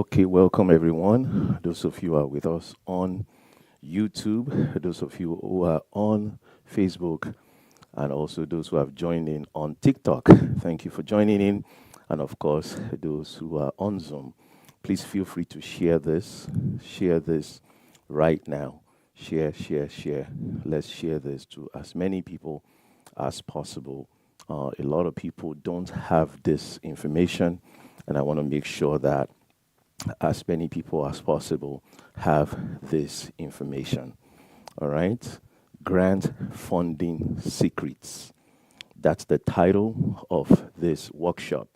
Okay, welcome everyone. Those of you who are with us on YouTube, those of you who are on Facebook, and also those who have joined in on TikTok. Thank you for joining in. And of course, those who are on Zoom, please feel free to share this right now. Share. Let's share this to as many people as possible. A lot of people don't have this information, and I want to make sure that as many people as possible have this information. All right? Grant Funding Secrets. That's the title of this workshop.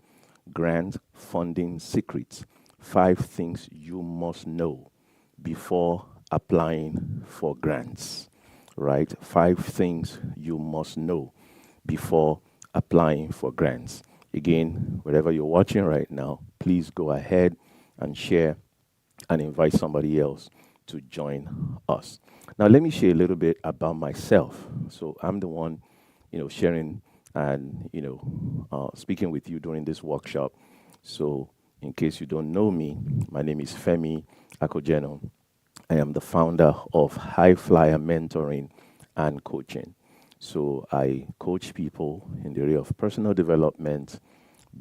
Grant Funding Secrets. 5 things you must know before applying for grants. Right? 5 things you must know before applying for grants. Again, wherever you're watching right now, please go ahead and share and invite somebody else to join us. Now, let me share a little bit about myself. So I'm the one, sharing and, speaking with you during this workshop. So in case you don't know me, my name is Femi Akojeno. I am the founder of High Flyer Mentoring and Coaching. So I coach people in the area of personal development,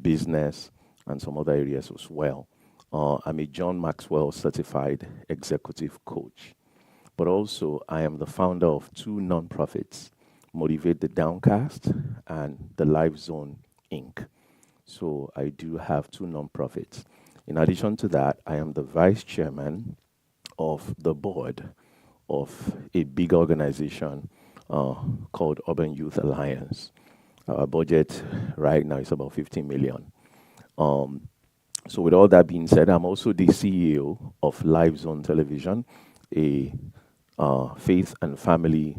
business, and some other areas as well. I'm a John Maxwell certified executive coach, but also I am the founder of 2 nonprofits, Motivate the Downcast and the Life Zone Inc. So I do have 2 nonprofits. In addition to that, I am the vice chairman of the board of a big organization called Urban Youth Alliance. Our budget right now is about 15 million. So with all that being said, I'm also the CEO of Live Zone Television, a faith and family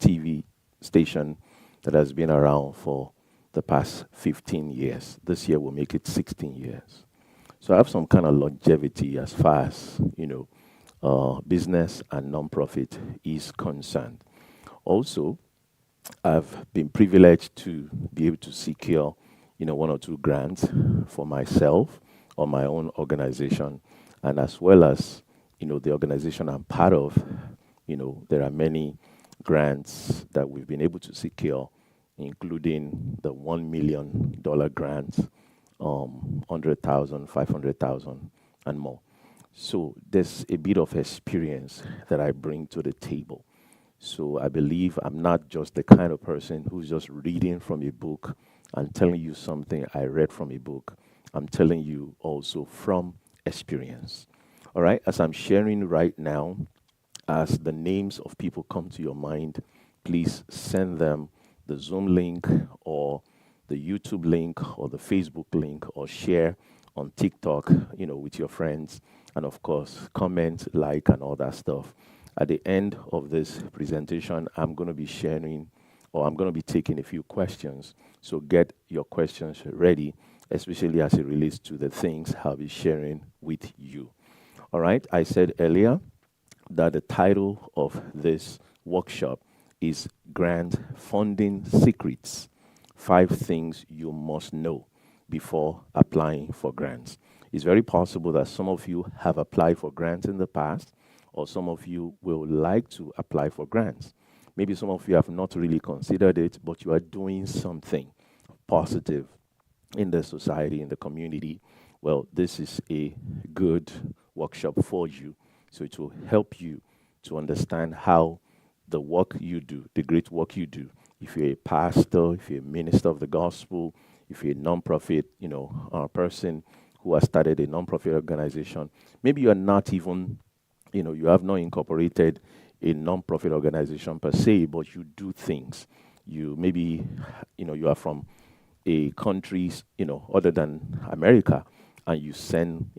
TV station that has been around for the past 15 years. This year will make it 16 years. So I have some kind of longevity as far as, business and nonprofit is concerned. Also, I've been privileged to be able to secure, 1 or 2 grants for myself or my own organization, and as well as, the organization I'm part of, there are many grants that we've been able to secure, including the $1 million grant, 100,000, 500,000, and more. So there's a bit of experience that I bring to the table. So I believe I'm not just the kind of person who's just reading from a book and telling you something I read from a book. I'm telling you also from experience. All right, as I'm sharing right now, as the names of people come to your mind, please send them the Zoom link or the YouTube link or the Facebook link, or share on TikTok, with your friends. And of course, comment, like, and all that stuff. At the end of this presentation, I'm going to be sharing, or I'm going to be taking a few questions. So get your questions ready, especially as it relates to the things I'll be sharing with you. All right, I said earlier that the title of this workshop is Grant Funding Secrets, 5 things you must know before applying for grants. It's very possible that some of you have applied for grants in the past, or some of you will like to apply for grants. Maybe some of you have not really considered it, but you are doing something positive in the society, in the community. Well, this is a good workshop for you. So it will help you to understand how the work you do, the great work you do, if you're a pastor, if you're a minister of the gospel, if you're a nonprofit, person who has started a nonprofit organization, maybe you're not even, you have not incorporated a nonprofit organization per se, but you do things. You maybe, you are from a country, other than America, and you send,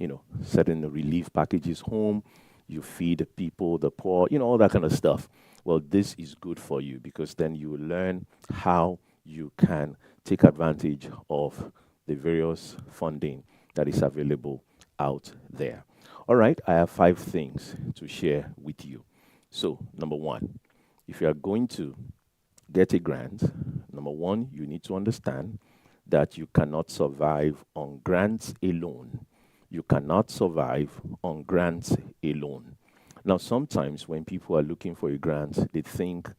certain relief packages home, you feed the people, the poor, all that kind of stuff. Well, this is good for you, because then you learn how you can take advantage of the various funding that is available out there. All right, I have 5 things to share with you. So, number one, if you are going to get a grant, number one, you need to understand that you cannot survive on grants alone. You cannot survive on grants alone. Now, sometimes when people are looking for a grant, they think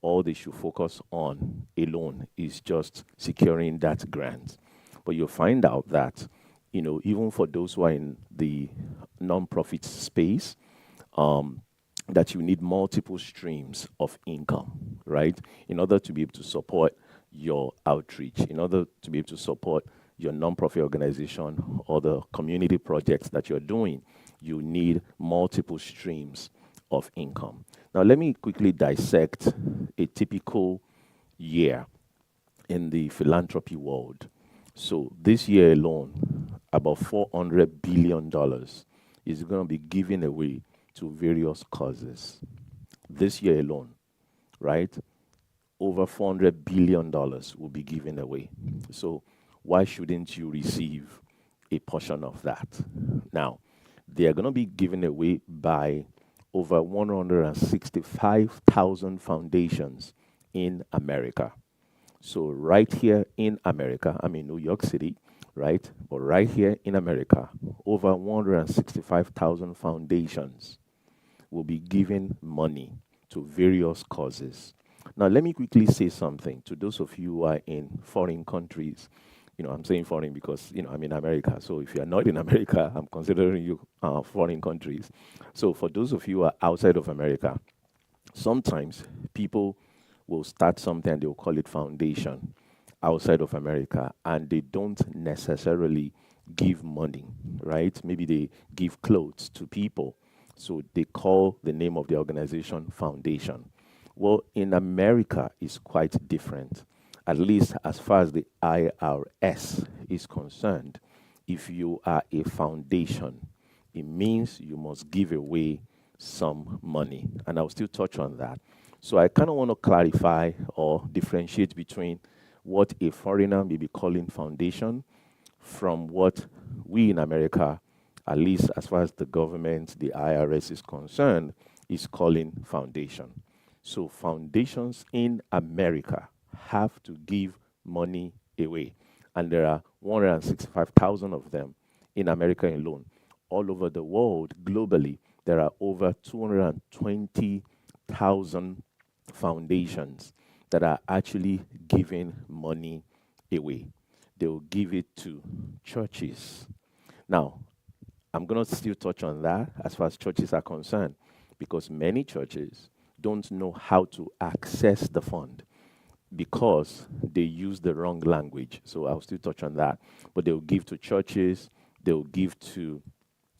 all they should focus on alone is just securing that grant. But you'll find out that, even for those who are in the nonprofit space, um, that you need multiple streams of income, right? In order to be able to support your outreach, in order to be able to support your nonprofit organization or the community projects that you're doing, you need multiple streams of income. Now, let me quickly dissect a typical year in the philanthropy world. So, this year alone, about $400 billion is going to be given away to various causes. This year alone, right? Over $400 billion will be given away. So, why shouldn't you receive a portion of that? Now, they are going to be given away by over 165,000 foundations in America. So, right here in America, I'm in New York City, right? But right here in America, over 165,000 foundations will be giving money to various causes. Now, let me quickly say something to those of you who are in foreign countries. I'm saying foreign because, I'm in America. So if you are not in America, I'm considering you foreign countries. So for those of you who are outside of America, sometimes people will start something and they'll call it foundation outside of America, and they don't necessarily give money, right? Maybe they give clothes to people. So they call the name of the organization foundation. Well, in America, it's quite different, at least as far as the IRS is concerned. If you are a foundation, it means you must give away some money. And I'll still touch on that. So I kind of want to clarify or differentiate between what a foreigner may be calling foundation from what we in America, at least as far as the government, the IRS is concerned, is calling foundation. So foundations in America have to give money away. And there are 165,000 of them in America alone. All over the world, globally, there are over 220,000 foundations that are actually giving money away. They will give it to churches. Now, I'm going to still touch on that as far as churches are concerned, because many churches don't know how to access the fund because they use the wrong language. So I'll still touch on that. But they'll give to churches, they'll give to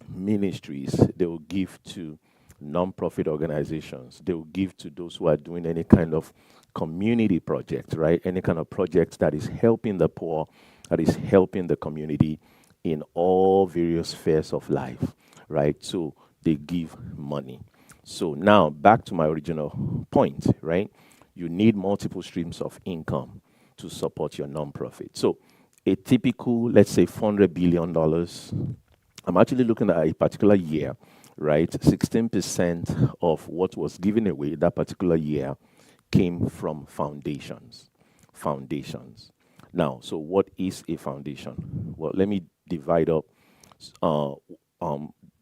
ministries, they'll give to non-profit organizations, they'll give to those who are doing any kind of community project, right? Any kind of project that is helping the poor, that is helping the community in all various spheres of life, right? So they give money. So now back to my original point, right? You need multiple streams of income to support your nonprofit. So a typical, let's say $400 billion, I'm actually looking at a particular year, right? 16% of what was given away that particular year came from foundations. Foundations. Now, so what is a foundation? Well, let me divide up.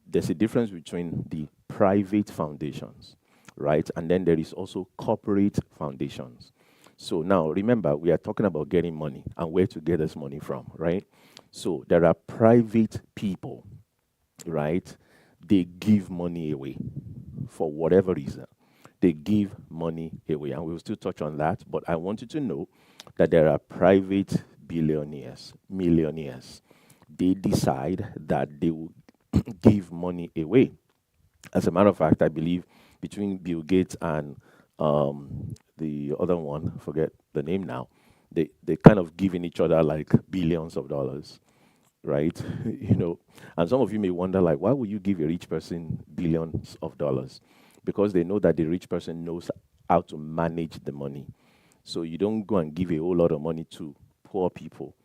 There's a difference between the private foundations, right? And then there is also corporate foundations. So now, remember, we are talking about getting money and where to get this money from, right? So there are private people, right? They give money away for whatever reason. They give money away. And we'll still touch on that. But I want you to know that there are private billionaires, millionaires. They decide that they will give money away. As a matter of fact, I believe between Bill Gates and the other one, I forget the name now, they kind of giving each other like billions of dollars, right? And some of you may wonder, like, why would you give a rich person billions of dollars? Because they know that the rich person knows how to manage the money. So you don't go and give a whole lot of money to poor people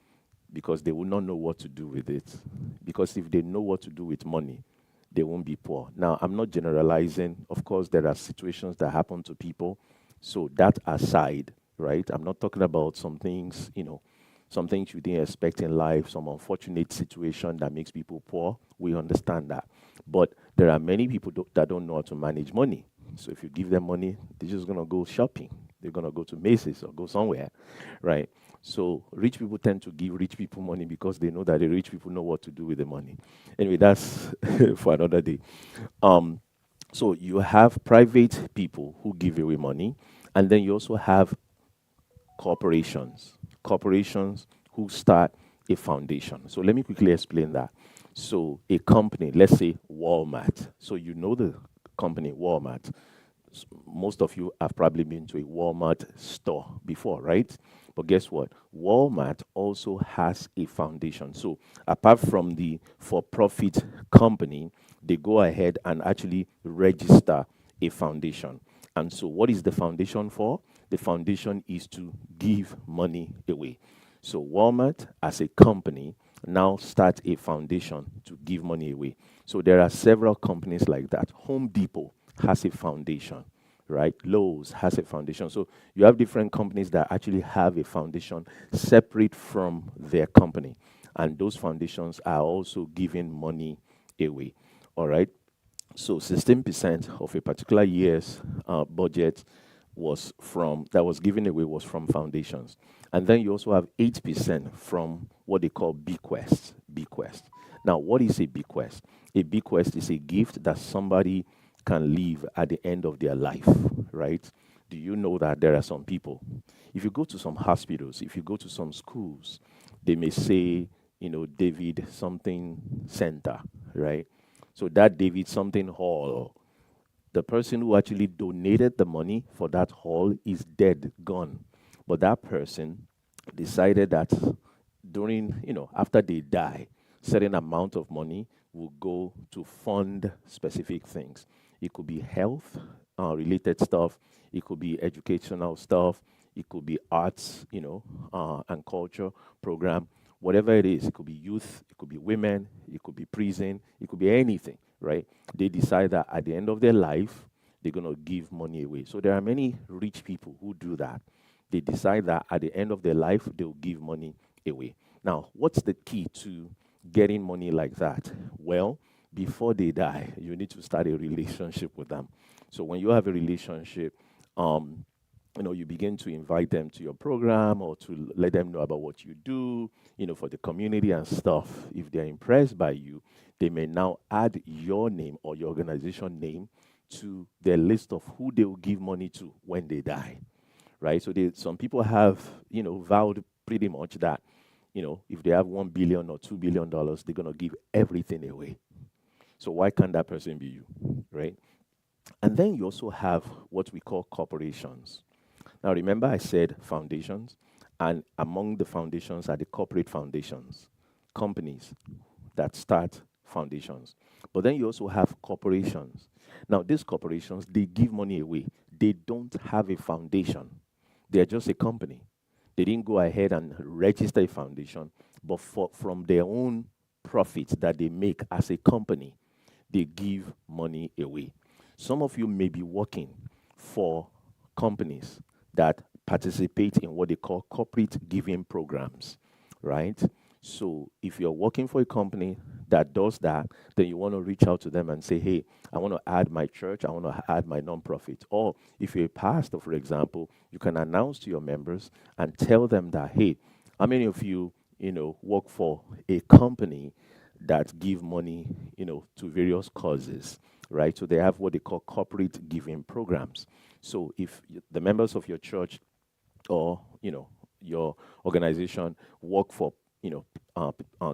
because they will not know what to do with it. Because if they know what to do with money, they won't be poor. Now, I'm not generalizing. Of course, there are situations that happen to people. So that aside, right, I'm not talking about some things, some things you didn't expect in life, some unfortunate situation that makes people poor. We understand that. But there are many people that don't know how to manage money. So if you give them money, they're just going to go shopping. They're going to go to Macy's or go somewhere, right? So rich people tend to give rich people money because they know that the rich people know what to do with the money. Anyway, that's for another day. Um, so you have private people who give away money, and then you also have corporations. Corporations who start a foundation. So let me quickly explain that. So a company, let's say Walmart. So you know the company Walmart. Most of you have probably been to a Walmart store before, right? But guess what? Walmart also has a foundation. So apart from the for-profit company, they go ahead and actually register a foundation. And so what is the foundation for? The foundation is to give money away. So Walmart as a company now start a foundation to give money away. So there are several companies like that. Home Depot has a foundation, right? Lowe's has a foundation. So you have different companies that actually have a foundation separate from their company. And those foundations are also giving money away. All right. So 16% of a particular year's budget was given away was from foundations. And then you also have 8% from what they call bequests. Bequest. Now, what is a bequest? A bequest is a gift that somebody can leave at the end of their life, right? Do you know that there are some people, if you go to some hospitals, if you go to some schools, they may say, David something center, right? So that David something hall, the person who actually donated the money for that hall is dead, gone. But that person decided that after they die, certain amount of money will go to fund specific things. It could be health related stuff, it could be educational stuff, it could be arts, and culture program, whatever it is. It could be youth, it could be women, it could be prison, it could be anything, right? They decide that at the end of their life, they're going to give money away. So there are many rich people who do that. They decide that at the end of their life, they'll give money away. Now, what's the key to getting money like that? Well, before they die, you need to start a relationship with them. So when you have a relationship, you begin to invite them to your program or to let them know about what you do, for the community and stuff. If they're impressed by you, they may now add your name or your organization name to their list of who they will give money to when they die, right? So some people have, vowed pretty much that, if they have $1 billion or $2 billion, they're going to give everything away. So why can't that person be you, right? And then you also have what we call corporations. Now, remember I said foundations, and among the foundations are the corporate foundations, companies that start foundations. But then you also have corporations. Now, these corporations, they give money away. They don't have a foundation. They're just a company. They didn't go ahead and register a foundation, but from their own profits that they make as a company, they give money away. Some of you may be working for companies that participate in what they call corporate giving programs, right? So if you're working for a company that does that, then you want to reach out to them and say, hey, I want to add my church, I want to add my nonprofit. Or if you're a pastor, for example, you can announce to your members and tell them that, hey, how many of you, work for a company that give money, to various causes, right? So they have what they call corporate giving programs. So if the members of your church or your organization work for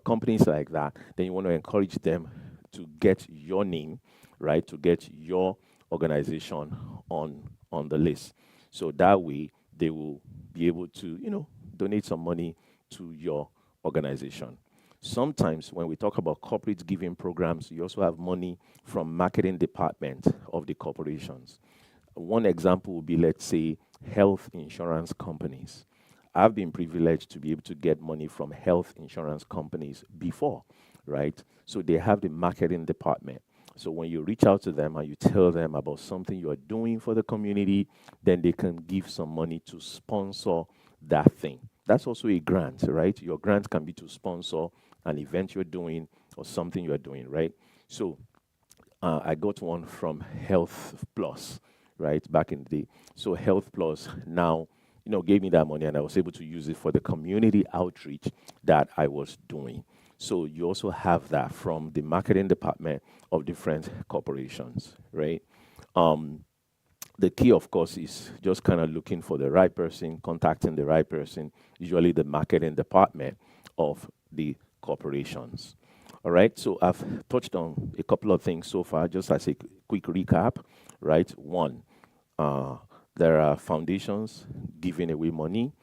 companies like that, then you want to encourage them to get your name, right, to get your organization on the list. So that way they will be able to donate some money to your organization. Sometimes when we talk about corporate giving programs, you also have money from marketing department of the corporations. One example would be, let's say, health insurance companies. I've been privileged to be able to get money from health insurance companies before, right? So they have the marketing department. So when you reach out to them and you tell them about something you are doing for the community, then they can give some money to sponsor that thing. That's also a grant, right? Your grant can be to sponsor an event you're doing or something you're doing, right? So I got one from Health Plus, right, back in the day. So Health Plus now, gave me that money and I was able to use it for the community outreach that I was doing. So you also have that from the marketing department of different corporations, right? Um, the key, of course, is just kind of looking for the right person, contacting the right person, usually the marketing department of the corporations. All right, so I've touched on a couple of things so far, just as a quick recap, right? One, uh, there are foundations giving away money.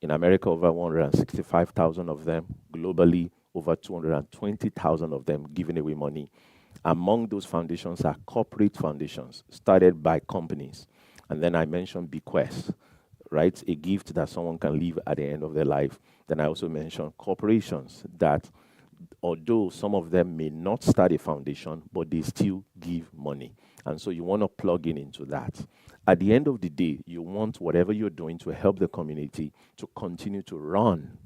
In America, over 165,000 of them. Globally, over 220,000 of them giving away money. Among those foundations are corporate foundations started by companies. And then I mentioned bequest, right? A gift that someone can leave at the end of their life. Then I also mentioned corporations that, although some of them may not start a foundation, but they still give money. And so you want to plug in into that. At the end of the day, you want whatever you're doing to help the community to continue to run.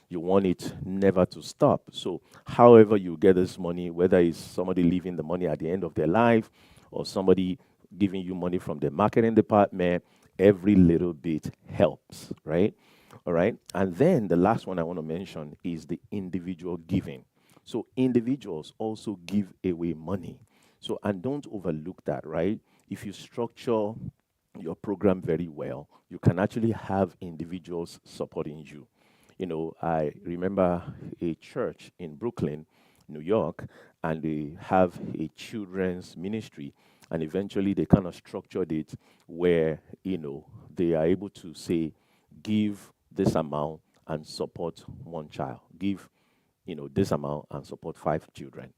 You want it never to stop. So, however you get this money, whether it's somebody leaving the money at the end of their life or somebody giving you money from the marketing department, every little bit helps, right? All right. And then the last one I want to mention is the individual giving. So, individuals also give away money. So, and don't overlook that, right? If you structure your program very well, you can actually have individuals supporting you. I remember a church in Brooklyn, New York, and they have a children's ministry. And eventually they kind of structured it where, they are able to say, give this amount and support one child. Give, this amount and support 5 children,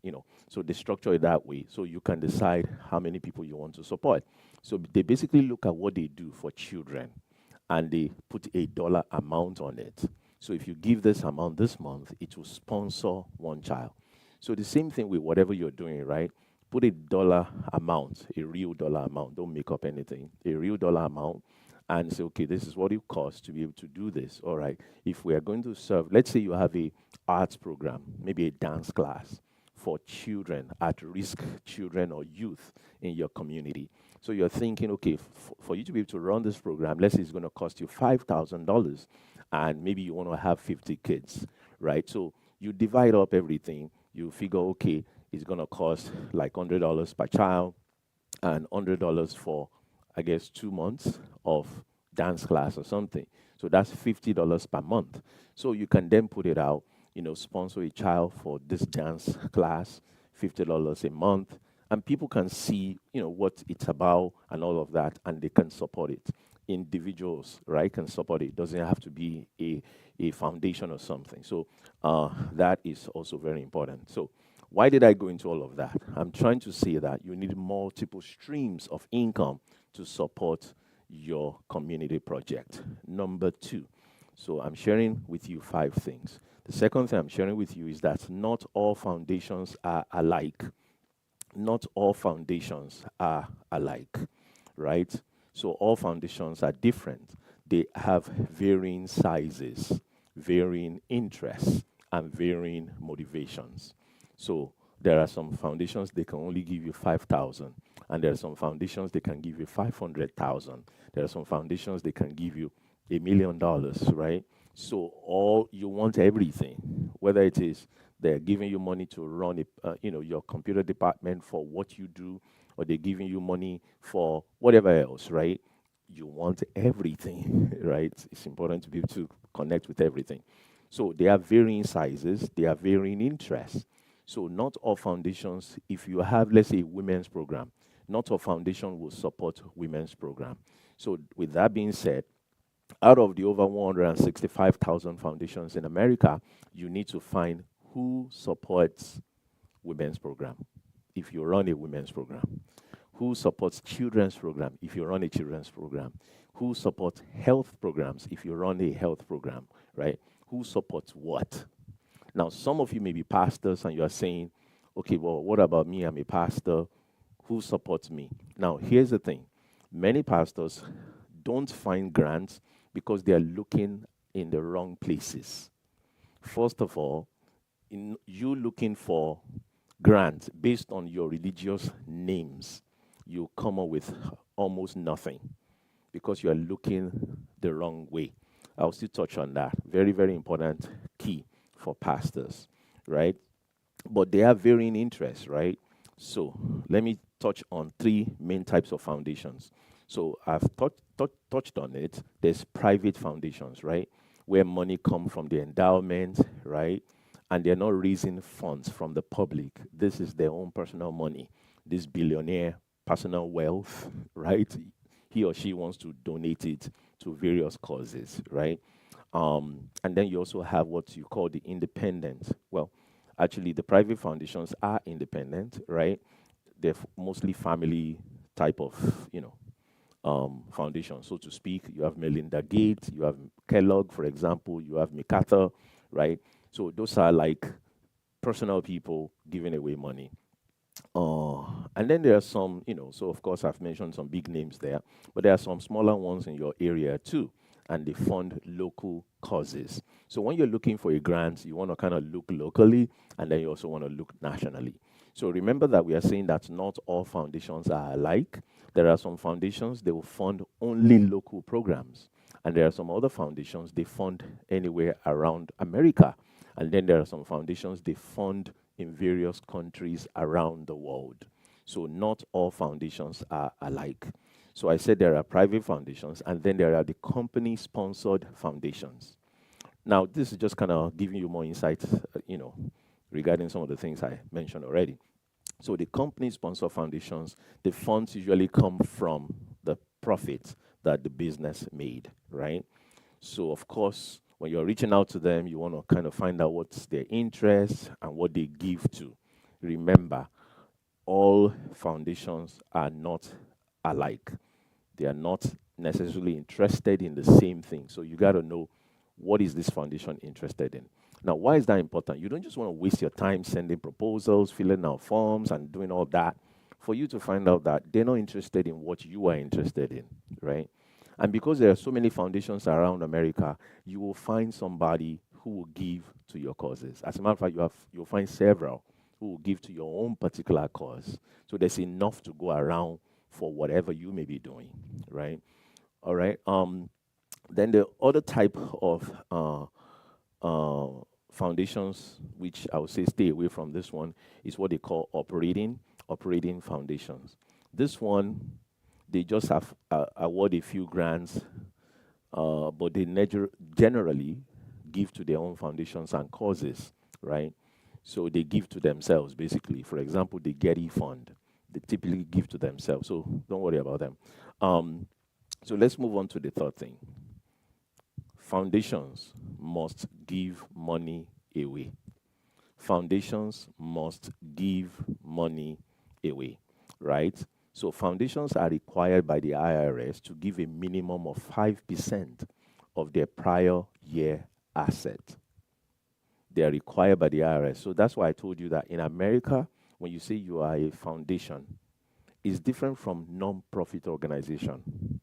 So they structure it that way. So you can decide how many people you want to support. So they basically look at what they do for children and they put a dollar amount on it. So if you give this amount this month, it will sponsor one child. So the same thing with whatever you're doing, right? Put a dollar amount, a real dollar amount. Don't make up anything. A real dollar amount, and say, okay, this is what it costs to be able to do this. All right. If we are going to serve, let's say you have a arts program, maybe a dance class for children, at-risk children or youth in your community. So you're thinking, okay, for you to be able to run this program, let's say it's going to cost you $5,000, and maybe you want to have 50 kids, right? So you divide up everything. You figure, okay, it's going to cost like $100 per child and $100 for, I guess, 2 months of dance class or something. So that's $50 per month. So you can then put it out, sponsor a child for this dance class, $50 a month, and people can see, what it's about and all of that, and they can support it. Individuals, right, can support it. Doesn't have to be a foundation or something. So that is also very important. So why did I go into all of that? I'm trying to say that you need multiple streams of income to support your community project. Number two, so I'm sharing with you 5 things. The second thing I'm sharing with you is that not all foundations are alike. Not all foundations are alike, right? So all foundations are different. They have varying sizes, varying interests, and varying motivations. So there are some foundations they can only give you 5,000, and there are some foundations they can give you 500,000. There are some foundations they can give you $1 million, right? So all you want everything, whether it is they're giving you money to run your computer department for what you do, or they're giving you money for whatever else, right? You want everything, right? It's important to be able to connect with everything. So they are varying sizes, they are varying interests. So not all foundations, if you have, let's say, a women's program, not all foundation will support women's program. So with that being said, out of the over 165,000 foundations in America, you need to find who supports women's program if you run a women's program, who supports children's program if you run a children's program, who supports health programs if you run a health program, right? Who supports what? Now, some of you may be pastors and you are saying, okay, well, what about me? I'm a pastor. Who supports me? Now, here's the thing. Many pastors don't find grants because they are looking in the wrong places. First of all, in you looking for grants based on your religious names, you come up with almost nothing because you are looking the wrong way. I'll still touch on that. Very, very important key for pastors, right? But they have varying interests, right? So let me touch on three main types of foundations. So I've touched on it. There's private foundations, right? Where money comes from the endowment, right? And they're not raising funds from the public. This is their own personal money. This billionaire personal wealth, right? He or she wants to donate it to various causes, right? And then you also have what you call the independent. Well, actually, the private foundations are independent, right? They're mostly family type of, foundation, so to speak. You have Melinda Gates, you have Kellogg, for example, you have MacArthur, right? So those are like personal people giving away money. And then there are some, so of course I've mentioned some big names there, but there are some smaller ones in your area too, and they fund local causes. So when you're looking for a grant, you want to kind of look locally, and then you also want to look nationally. So remember that we are saying that not all foundations are alike. There are some foundations, they will fund only local programs. And there are some other foundations, they fund anywhere around America. And then there are some foundations, they fund in various countries around the world. So not all foundations are alike. So I said there are private foundations, and then there are the company-sponsored foundations. Now, this is just kind of giving you more insight, regarding some of the things I mentioned already. So the company-sponsored foundations, the funds usually come from the profits that the business made, right? So of course, when you're reaching out to them, you want to kind of find out what's their interest and what they give to. Remember, all foundations are not alike. They are not necessarily interested in the same thing. So you got to know, what is this foundation interested in? Now, why is that important? You don't just want to waste your time sending proposals, filling out forms, and doing all that for you to find out that they're not interested in what you are interested in, right? And because there are so many foundations around America, you will find somebody who will give to your causes. As a matter of fact, you'll find several who will give to your own particular cause. So there's enough to go around for whatever you may be doing, right? All right. Then the other type of foundations, which I would say stay away from this one, is what they call operating foundations. This one, they just have award a few grants, but they generally give to their own foundations and causes, right? So they give to themselves, basically. For example, the Getty Fund, they typically give to themselves. So don't worry about them. So let's move on to the third thing. Foundations must give money away. Foundations must give money away, right? So foundations are required by the IRS to give a minimum of 5% of their prior year asset. They are required by the IRS. So that's why I told you that in America, when you say you are a foundation, it's different from non-profit organization.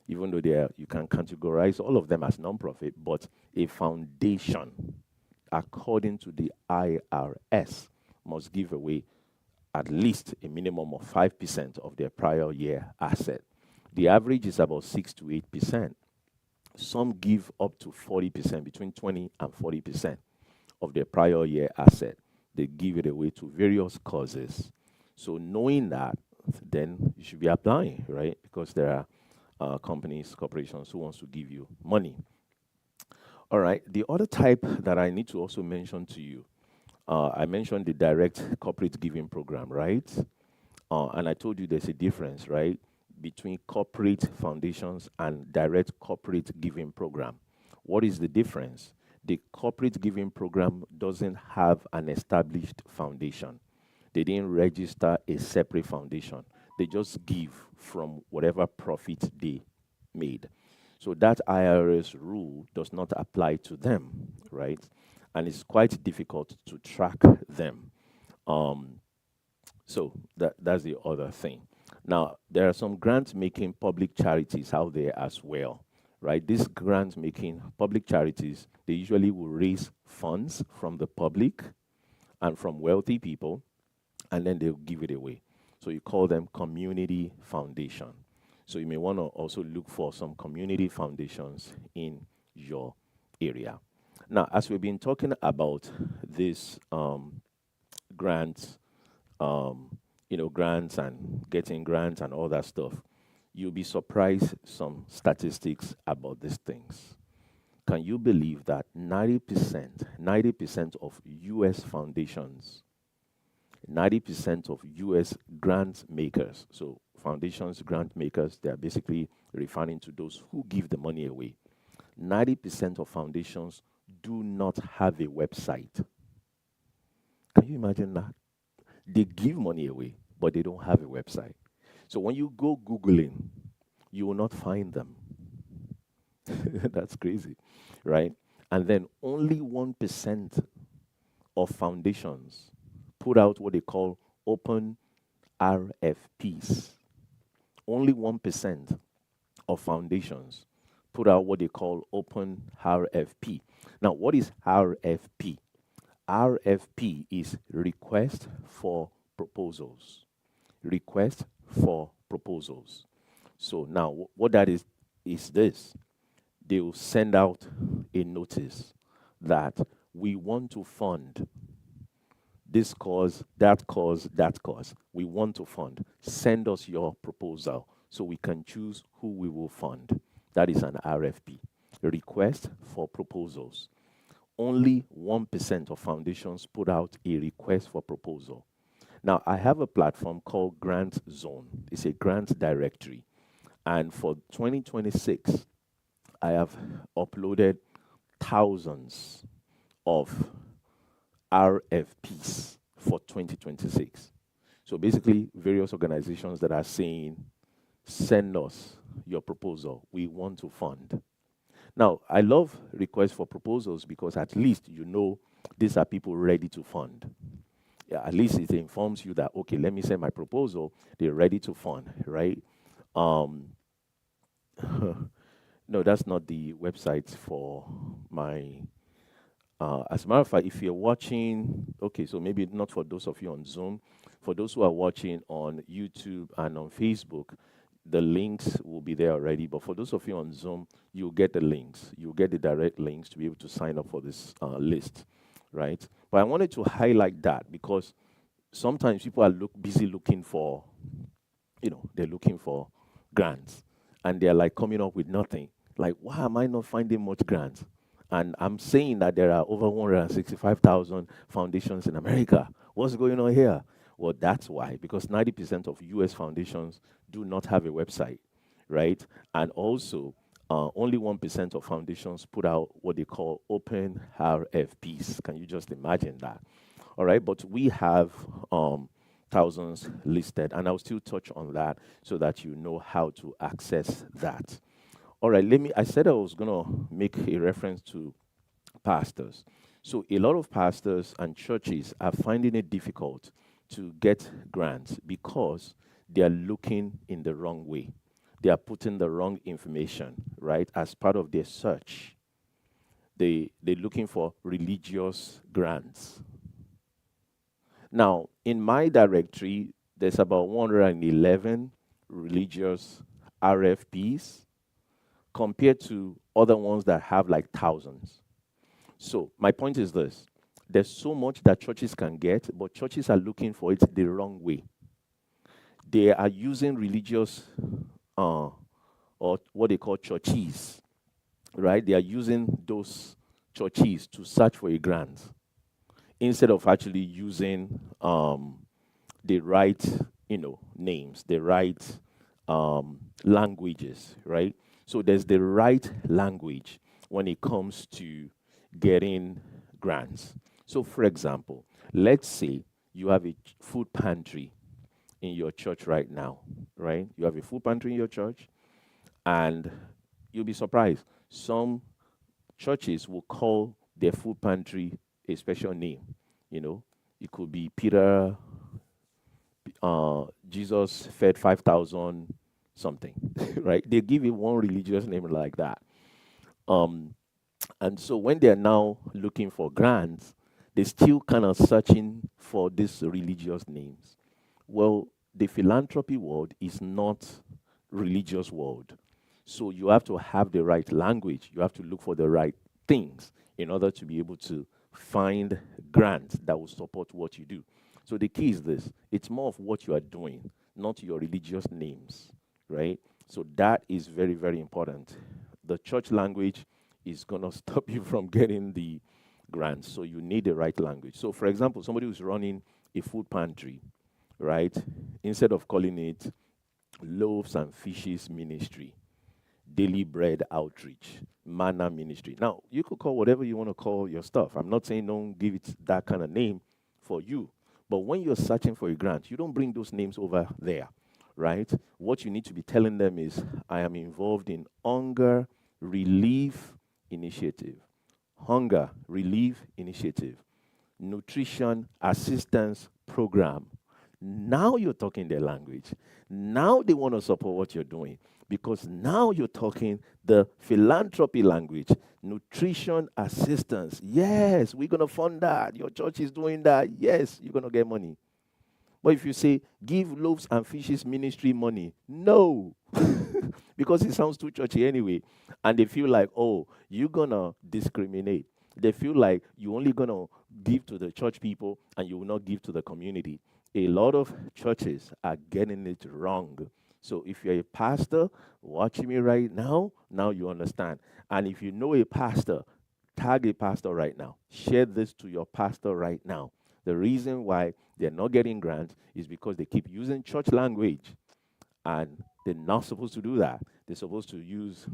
Even though you can categorize all of them as non-profit, but a foundation, according to the IRS, must give away at least a minimum of 5% of their prior year asset. The average is about 6 to 8%. Some give up to 40%, between 20 and 40% of their prior year asset. They give it away to various causes. So knowing that, then you should be applying, right? Because there are companies, corporations who wants to give you money. All right, the other type that I need to also mention to you, I mentioned the direct corporate giving program, right? And I told you there's a difference, right, between corporate foundations and direct corporate giving program. What is the difference? The corporate giving program doesn't have an established foundation. They didn't register a separate foundation. They just give from whatever profit they made. So that IRS rule does not apply to them, right? And it's quite difficult to track them. So that's the other thing. Now, there are some grant-making public charities out there as well, right? These grant-making public charities, they usually will raise funds from the public and from wealthy people, and then they'll give it away. So you call them community foundation. So you may want to also look for some community foundations in your area. Now, as we've been talking about this grants, grants and getting grants and all that stuff, you'll be surprised some statistics about these things. Can you believe that 90% of US foundations, 90% of US grant makers, so foundations, grant makers, they are basically referring to those who give the money away. 90% of foundations do not have a website. Can you imagine that? They give money away, but they don't have a website. So when you go Googling, you will not find them. That's crazy, right? And then only 1% of foundations put out what they call open RFPs. Only 1% of foundations put out what they call open RFP. Now, what is RFP? RFP is request for proposals. Request for proposals. So now, what that is this. They will send out a notice that we want to fund this cause, that cause, that cause. We want to fund. Send us your proposal so we can choose who we will fund. That is an RFP, a request for proposals. Only 1% of foundations put out a request for proposal. Now, I have a platform called Grant Zone. It's a grant directory. And for 2026, I have uploaded thousands of RFPs for 2026. So basically, various organizations that are saying, send us your proposal. We want to fund. Now, I love requests for proposals because at least you know these are people ready to fund. Yeah, at least it informs you that, okay, let me send my proposal. They're ready to fund, right? No, that's not the website for my. As a matter of fact, if you're watching, okay, so maybe not for those of you on Zoom, for those who are watching on YouTube and on Facebook, the links will be there already. But for those of you on Zoom, you'll get the links. You'll get the direct links to be able to sign up for this list, right? But I wanted to highlight that because sometimes people are busy looking for, they're looking for grants, and they're like coming up with nothing. Like, why am I not finding much grants? And I'm saying that there are over 165,000 foundations in America. What's going on here? Well, that's why, because 90% of US foundations do not have a website, right? And also, only 1% of foundations put out what they call open RFPs. Can you just imagine that? All right, but we have thousands listed, and I'll still touch on that so that you know how to access that. All right, I said I was going to make a reference to pastors. So a lot of pastors and churches are finding it difficult to get grants because they are looking in the wrong way. They are putting the wrong information, right, as part of their search. They're looking for religious grants. Now, in my directory, there's about 111 religious RFPs compared to other ones that have like thousands. So my point is this. There's so much that churches can get, but churches are looking for it the wrong way. They are using religious, or what they call churches, right? They are using those churches to search for a grant instead of actually using the right, names, the right languages, right? So there's the right language when it comes to getting grants. So for example, let's say you have a food pantry in your church right now, right? You have a food pantry in your church, and you'll be surprised. Some churches will call their food pantry a special name. It could be Peter, Jesus fed 5,000 something, right? They give it one religious name like that. Um, and so when they're now looking for grants, they're still kind of searching for these religious names. Well, the philanthropy world is not religious world. So you have to have the right language. You have to look for the right things in order to be able to find grants that will support what you do. So the key is this: it's more of what you are doing, not your religious names, right? So that is very, very important. The church language is going to stop you from getting the grants. So you need the right language. So, for example, somebody who's running a food pantry, right? Instead of calling it loaves and fishes ministry, daily bread outreach, manna ministry. Now, you could call whatever you want to call your stuff. I'm not saying don't give it that kind of name for you. But when you're searching for a grant, you don't bring those names over there, right? What you need to be telling them is, I am involved in hunger relief initiative, hunger relief initiative, nutrition assistance program. Now you're talking their language. Now they want to support what you're doing because now you're talking the philanthropy language, nutrition assistance. Yes, we're going to fund that. Your church is doing that. Yes, you're going to get money. But if you say, give loaves and fishes ministry money, no, because it sounds too churchy anyway. And they feel like, oh, you're going to discriminate. They feel like you're only going to give to the church people and you will not give to the community. A lot of churches are getting it wrong. So if you're a pastor watching me right now, now you understand. And if you know a pastor, tag a pastor right now. Share this to your pastor right now. The reason why they're not getting grants is because they keep using church language, and they're not supposed to do that. They're supposed to use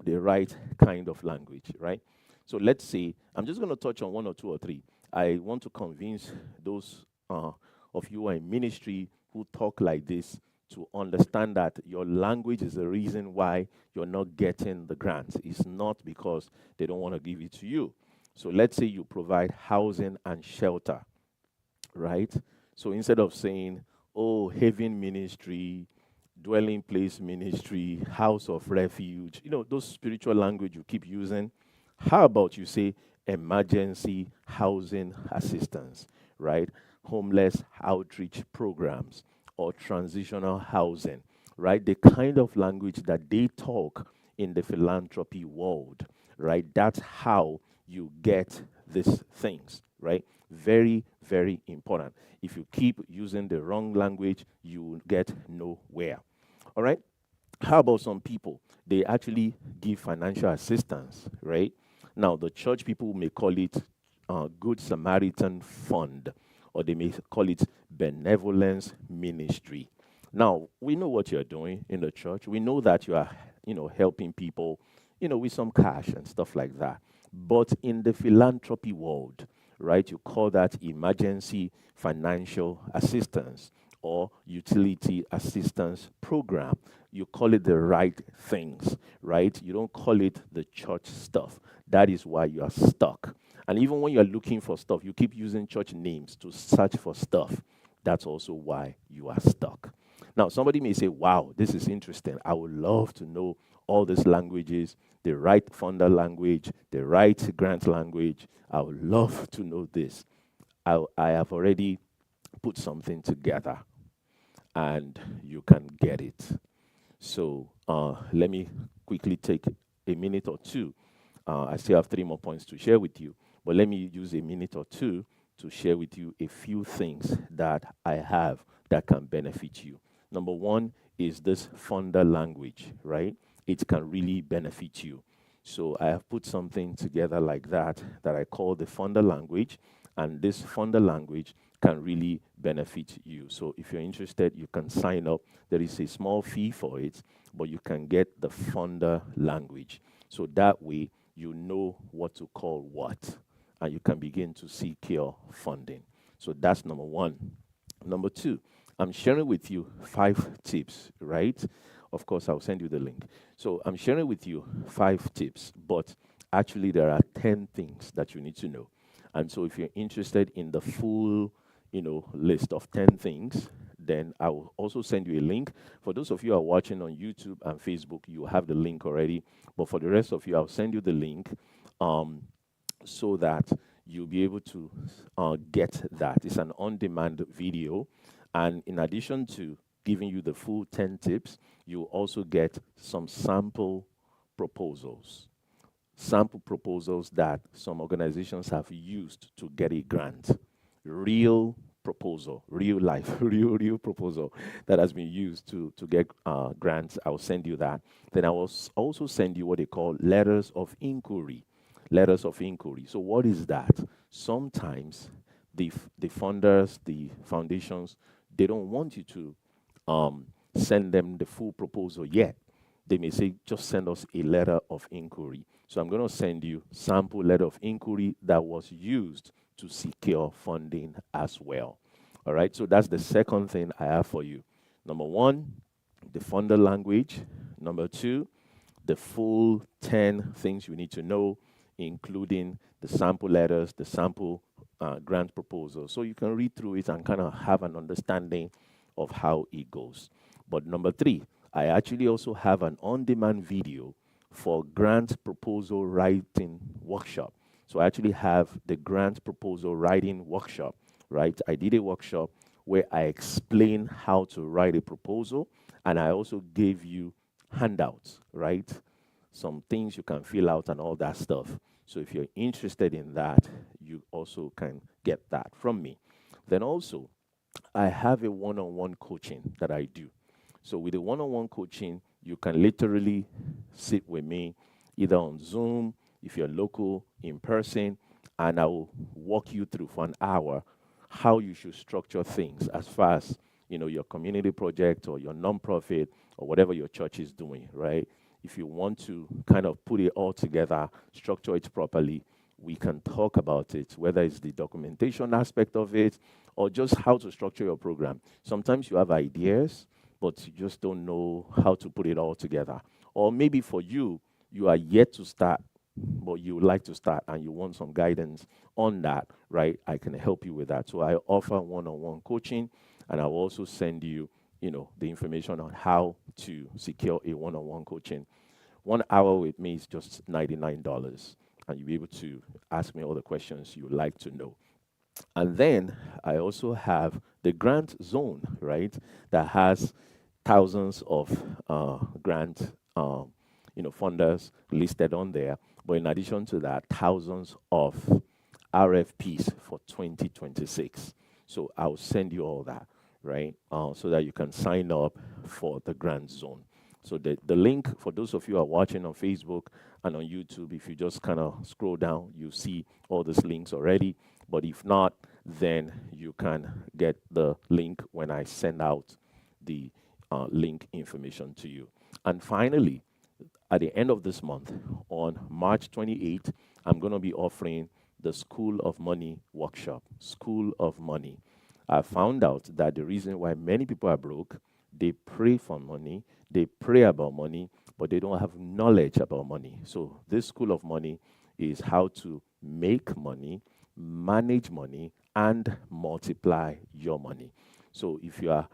the right kind of language, right? So let's say, I'm just going to touch on one or two or three. I want to convince those of you who are in ministry who talk like this to understand that your language is the reason why you're not getting the grants. It's not because they don't want to give it to you. So let's say you provide housing and shelter, right? So instead of saying, oh, Haven Ministry, Dwelling Place Ministry, House of Refuge, those spiritual language you keep using, how about you say emergency housing assistance, right? Homeless outreach programs or transitional housing, right? The kind of language that they talk in the philanthropy world, right? That's how you get these things, right? Very, very important. If you keep using the wrong language, you will get nowhere. All right? How about some people? They actually give financial assistance, right? Now, the church people may call it Good Samaritan Fund, or they may call it benevolence ministry. Now, we know what you're doing in the church. We know that you are, helping people, with some cash and stuff like that. But in the philanthropy world, right, you call that emergency financial assistance or utility assistance program. You call it the right things, right? You don't call it the church stuff. That is why you are stuck. And even when you're looking for stuff, you keep using church names to search for stuff. That's also why you are stuck. Now, somebody may say, wow, this is interesting. I would love to know all these languages, the right funder language, the right grant language. I would love to know this. I have already put something together and you can get it. So let me quickly take a minute or two. I still have 3 more points to share with you, but let me use a minute or two to share with you a few things that I have that can benefit you. Number one is this funder language, right? It can really benefit you. So I have put something together like that I call the funder language, and this funder language can really benefit you. So if you're interested, you can sign up. There is a small fee for it, but you can get the funder language. So that way, you know what to call what, and you can begin to secure funding. So that's number one. Number two, I'm sharing with you 5 tips, right? Of course, I'll send you the link. So I'm sharing with you 5 tips, but actually there are 10 things that you need to know. And so if you're interested in the full, list of 10 things, then I will also send you a link. For those of you who are watching on YouTube and Facebook, you have the link already. But for the rest of you, I'll send you the link um, so that you'll be able to get that. It's an on-demand video. And in addition to giving you the full 10 tips, you also get some sample proposals that some organizations have used to get a grant. Real proposal, real life, real proposal that has been used to get grants. I'll send you that. Then I will also send you what they call letters of inquiry. Letters of inquiry. So what is that? Sometimes the funders, the foundations, they don't want you to send them the full proposal yet. They may say, just send us a letter of inquiry. So I'm going to send you sample letter of inquiry that was used to secure funding as well. All right, so that's the second thing I have for you. Number one, the funder language. Number two, the full 10 things you need to know, including the sample letters, the sample grant proposal. So you can read through it and kind of have an understanding of how it goes. But number three, I actually also have an on-demand video for grant proposal writing workshop. So I actually have the grant proposal writing workshop, right? I did a workshop where I explain how to write a proposal, and I also gave you handouts, right? Some things you can fill out and all that stuff. So if you're interested in that, you also can get that from me. Then also, I have a one-on-one coaching that I do. So with the one-on-one coaching, you can literally sit with me either on Zoom, if you're local, in person, and I will walk you through for an hour how you should structure things as far as your community project or your nonprofit or whatever your church is doing, right? If you want to kind of put it all together, structure it properly, we can talk about it, whether it's the documentation aspect of it or just how to structure your program. Sometimes you have ideas, but you just don't know how to put it all together. Or maybe for you, you are yet to start, but you would like to start and you want some guidance on that, right? I can help you with that. So I offer one-on-one coaching, and I'll also send you, the information on how to secure a one-on-one coaching. 1 hour with me is just $99, and you'll be able to ask me all the questions you would like to know. And then I also have the grant zone, right, that has thousands of grant funders listed on there. But in addition to that, thousands of RFPs for 2026. So I'll send you all that, right, so that you can sign up for the grant zone. So the link, for those of you who are watching on Facebook and on YouTube, if you just kind of scroll down, you see all these links already. But if not, then you can get the link when I send out the link information to you. And finally, at the end of this month, on March 28th, I'm going to be offering the School of Money workshop. School of Money. I found out that the reason why many people are broke, they pray for money, they pray about money, but they don't have knowledge about money. So this School of Money is how to make money, manage money, and multiply your money. So if you are,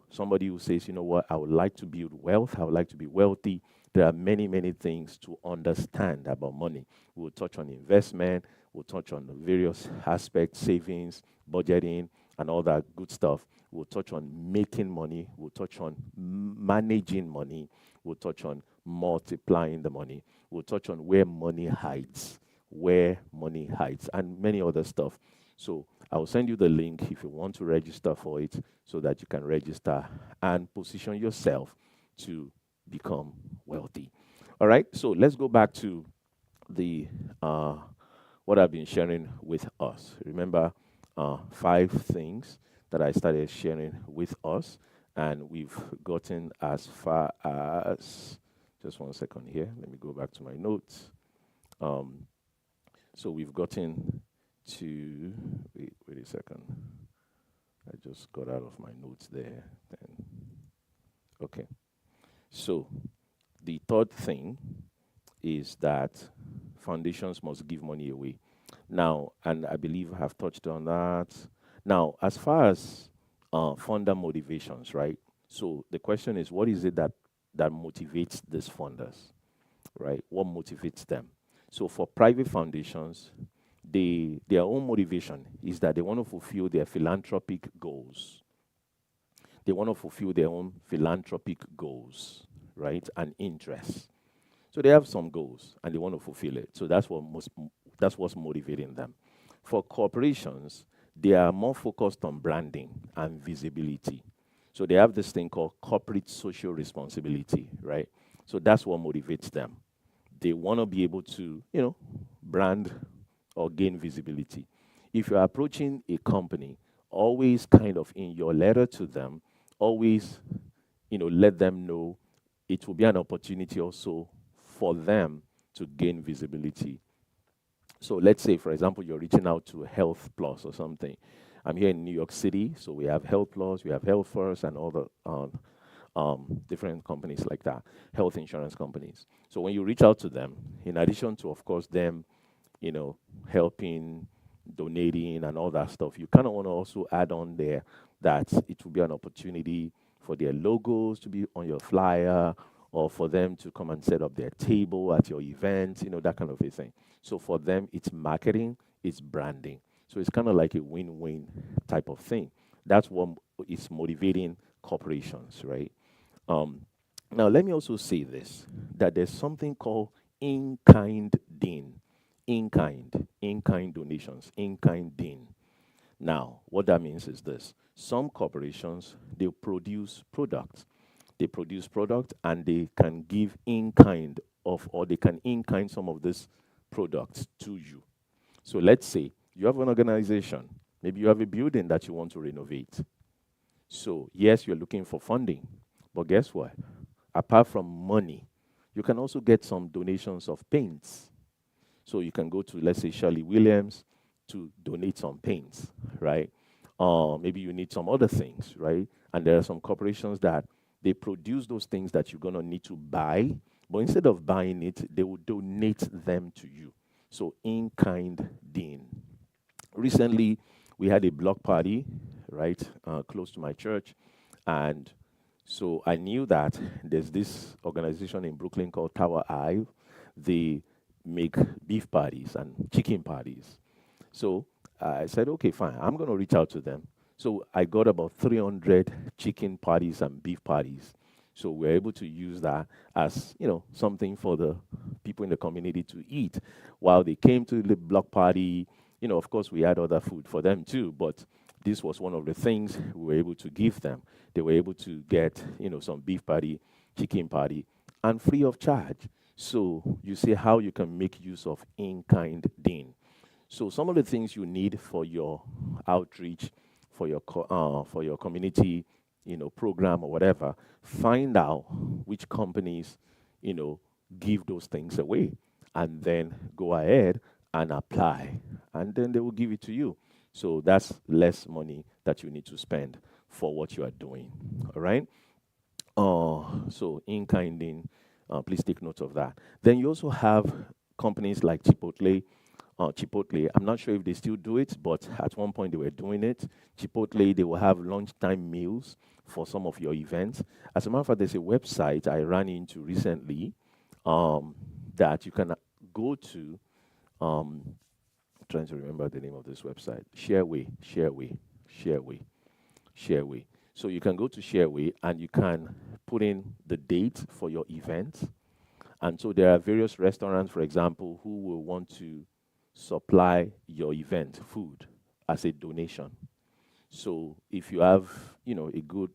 somebody who says, what, I would like to build wealth, I would like to be wealthy, there are many, many things to understand about money. We'll touch on investment, we'll touch on the various aspects, savings, budgeting, and all that good stuff. We'll touch on making money, we'll touch on managing money, we'll touch on multiplying the money, we'll touch on where money hides, and many other stuff. So I'll send you the link if you want to register for it so that you can register and position yourself to become wealthy. All right, so let's go back to the what I've been sharing with us. Remember 5 things that I started sharing with us, and we've gotten as far as, just 1 second here, let me go back to my notes. So we've gotten to, wait a second. I just got out of my notes there. Then. Okay. So the third thing is that foundations must give money away. Now, and I believe I have touched on that. Now, as far as funder motivations, right? So the question is, what is it that motivates these funders, right? What motivates them? So for private foundations, their own motivation is that they want to fulfill their philanthropic goals. They want to fulfill their own philanthropic goals, right, and interests. So they have some goals and they want to fulfill it. So that's what's motivating them. For corporations, they are more focused on branding and visibility. So they have this thing called corporate social responsibility, right? So that's what motivates them. They want to be able to, brand or gain visibility. If you're approaching a company, always kind of in your letter to them, always, let them know it will be an opportunity also for them to gain visibility. So let's say, for example, you're reaching out to Health Plus or something. I'm here in New York City, so we have Health Plus, we have Health First, and all the different companies like that, health insurance companies. So when you reach out to them, in addition to, of course, them, helping, donating, and all that stuff, you kind of want to also add on there that it will be an opportunity for their logos to be on your flyer or for them to come and set up their table at your event, that kind of a thing. So for them, it's marketing, it's branding. So it's kind of like a win-win type of thing. That's what is motivating corporations, right? Now, let me also say this, that there's something called in-kind DIN, in-kind donations, in-kind DIN. Now, what that means is this. Some corporations, they produce products. They produce product and they can give in-kind or they can in-kind some of these products to you. So let's say you have an organization, maybe you have a building that you want to renovate. So yes, you're looking for funding, but guess what? Apart from money, you can also get some donations of paints. So you can go to, let's say, Shirley Williams to donate some paints, right? Maybe you need some other things, right? And there are some corporations that they produce those things that you're going to need to buy, but instead of buying it, they will donate them to you. So in-kind DIN. Recently, we had a block party, right, close to my church, and so I knew that there's this organization in Brooklyn called Tower Eye. They make beef parties and chicken parties. So I said, okay, fine, I'm going to reach out to them. So I got about 300 chicken parties and beef parties. So we're able to use that as, something for the people in the community to eat. While they came to the block party, of course, we had other food for them too, but this was one of the things we were able to give them. They were able to get, some beef patty, chicken patty, and free of charge. So you see how you can make use of in-kind DIN. So some of the things you need for your outreach, for your community, program or whatever, find out which companies, give those things away, and then go ahead and apply, and then they will give it to you. So that's less money that you need to spend for what you are doing. All right. So in kinding, please take note of that. Then you also have companies like Chipotle. Chipotle, I'm not sure if they still do it, but at one point they were doing it. Chipotle, they will have lunchtime meals for some of your events. As a matter of fact, there's a website I ran into recently that you can go to. Trying to remember the name of this website. Shareway. So you can go to Shareway and you can put in the date for your event. And so there are various restaurants, for example, who will want to supply your event food as a donation. So if you have, a good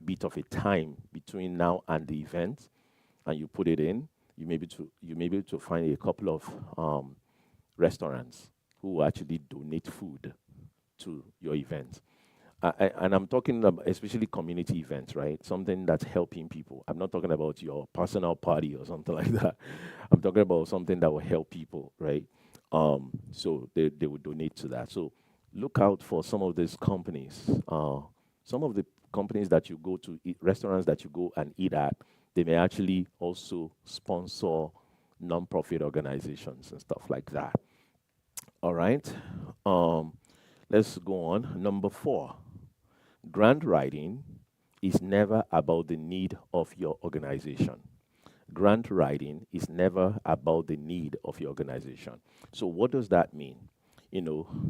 bit of a time between now and the event, and you put it in, you may be able to find a couple of restaurants who will actually donate food to your event. And I'm talking about especially community events, right? Something that's helping people. I'm not talking about your personal party or something like that. I'm talking about something that will help people, right? So they will donate to that. So look out for some of these companies. Some of the companies that you go to, restaurants that you go and eat at, they may actually also sponsor nonprofit organizations and stuff like that. All right. Let's go on. Number 4, Grant writing is never about the need of your organization. Grant writing is never about the need of your organization. So what does that mean?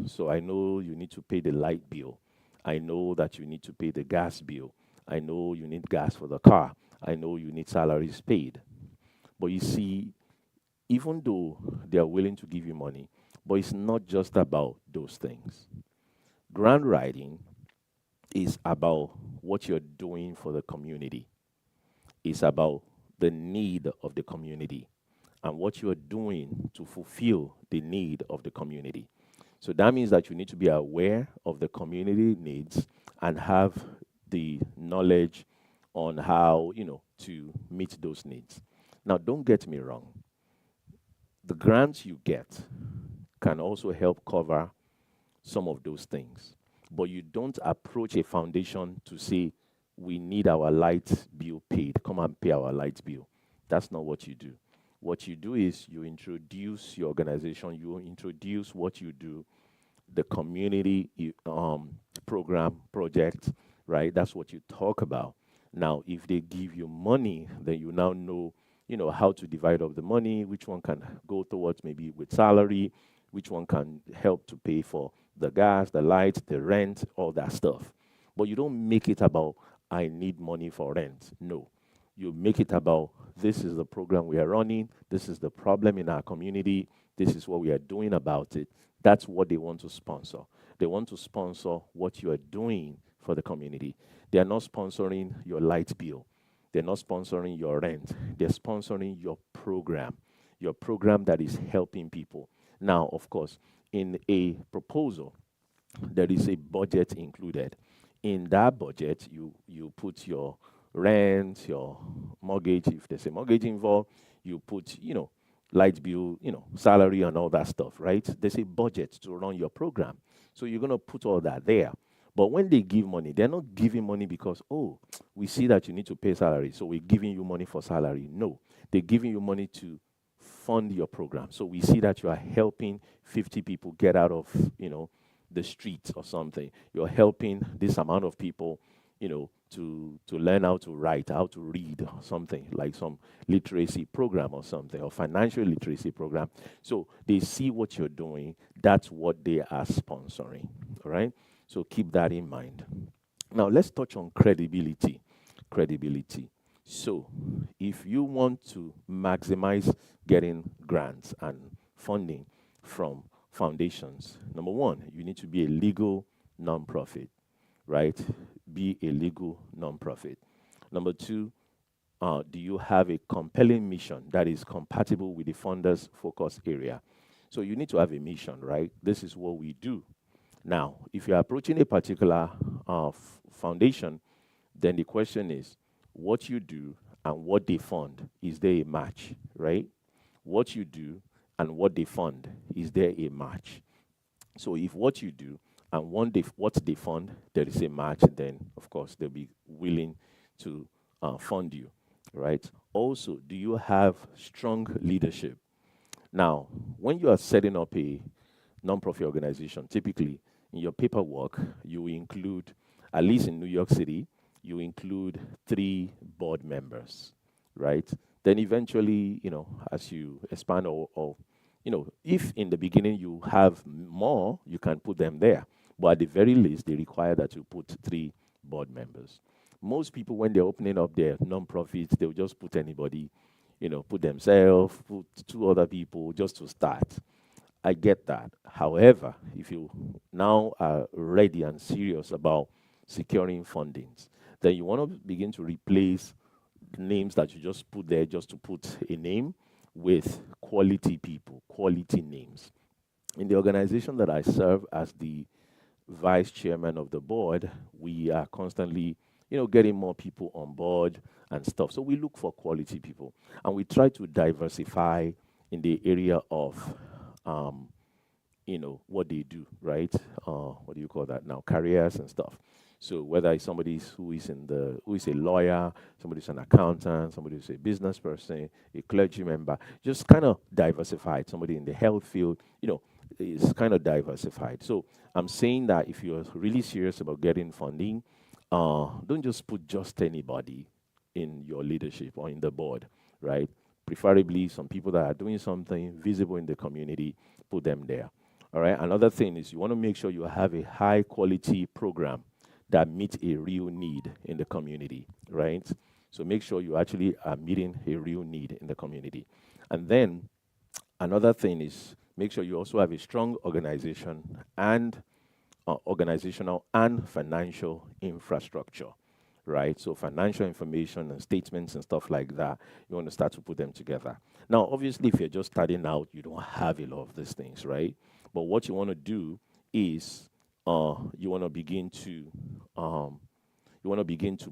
So I know you need to pay the light bill. I know that you need to pay the gas bill. I know you need gas for the car. I know you need salaries paid. But you see, even though they are willing to give you money, but it's not just about those things. Grant writing is about what you're doing for the community. It's about the need of the community and what you're doing to fulfill the need of the community. So that means that you need to be aware of the community needs and have the knowledge on how, to meet those needs. Now, don't get me wrong. The grants you get can also help cover some of those things. But you don't approach a foundation to say, we need our light bill paid. Come and pay our light bill. That's not what you do. What you do is you introduce your organization, you introduce what you do, the community program, project, right? That's what you talk about. Now, if they give you money, then you now know, how to divide up the money, which one can go towards maybe with salary, which one can help to pay for the gas, the lights, the rent, all that stuff. But you don't make it about, I need money for rent. No. You make it about, this is the program we are running, this is the problem in our community, this is what we are doing about it. That's what they want to sponsor. They want to sponsor what you are doing for the community. They are not sponsoring your light bill. They're not sponsoring your rent. They're sponsoring your program that is helping people. Now, of course, in a proposal, there is a budget included. In that budget, you put your rent, your mortgage, if there's a mortgage involved, you put, light bill, salary and all that stuff, right? There's a budget to run your program. So you're going to put all that there. But when they give money, they're not giving money because, we see that you need to pay salary, so we're giving you money for salary. No, they're giving you money to fund your program. So we see that you are helping 50 people get out of, the streets or something. You're helping this amount of people, to learn how to write, how to read or something, like some literacy program or something, or financial literacy program. So they see what you're doing. That's what they are sponsoring, all right? So keep that in mind. Now, let's touch on credibility. Credibility. So if you want to maximize getting grants and funding from foundations, number one, you need to be a legal nonprofit, right? Be a legal nonprofit. Number two, do you have a compelling mission that is compatible with the funder's focus area? So you need to have a mission, right? This is what we do. Now, if you're approaching a particular foundation, then the question is, what you do and what they fund, is there a match, right? What you do and what they fund, is there a match? So if what you do and what they fund, there is a match, then, of course, they'll be willing to fund you, right? Also, do you have strong leadership? Now, when you are setting up a nonprofit organization, typically, in your paperwork, you include, at least in New York City, you include 3 board members, right? Then eventually, as you expand or if in the beginning you have more, you can put them there. But at the very least, they require that you put 3 board members. Most people, when they're opening up their nonprofits, they'll just put anybody, put themselves, put 2 other people just to start. I get that. However, if you now are ready and serious about securing fundings, then you want to begin to replace the names that you just put there just to put a name with quality people, quality names. In the organization that I serve as the vice chairman of the board, we are constantly, getting more people on board and stuff. So we look for quality people, and we try to diversify in the area of what they do, right? What do you call that now? Careers and stuff. So whether it's somebody who is a lawyer, somebody who's an accountant, somebody who's a business person, a clergy member, just kind of diversified. Somebody in the health field, is kind of diversified. So I'm saying that if you're really serious about getting funding, don't just put just anybody in your leadership or in the board, right? Preferably some people that are doing something visible in the community, put them there. All right. Another thing is you want to make sure you have a high quality program that meets a real need in the community, right? So make sure you actually are meeting a real need in the community. And then another thing is make sure you also have a strong organization and organizational and financial infrastructure, right? So financial information and statements and stuff like that, you want to start to put them together. Now, obviously, if you're just starting out, you don't have a lot of these things, right? But what you want to do is you want to begin to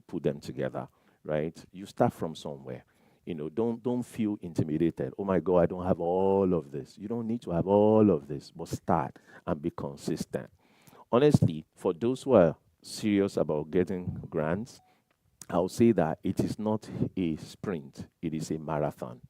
put them together, right? You start from somewhere. Don't feel intimidated. Oh my God, I don't have all of this. You don't need to have all of this, but start and be consistent. Honestly, for those who are serious about getting grants, I'll say that it is not a sprint, it is a marathon.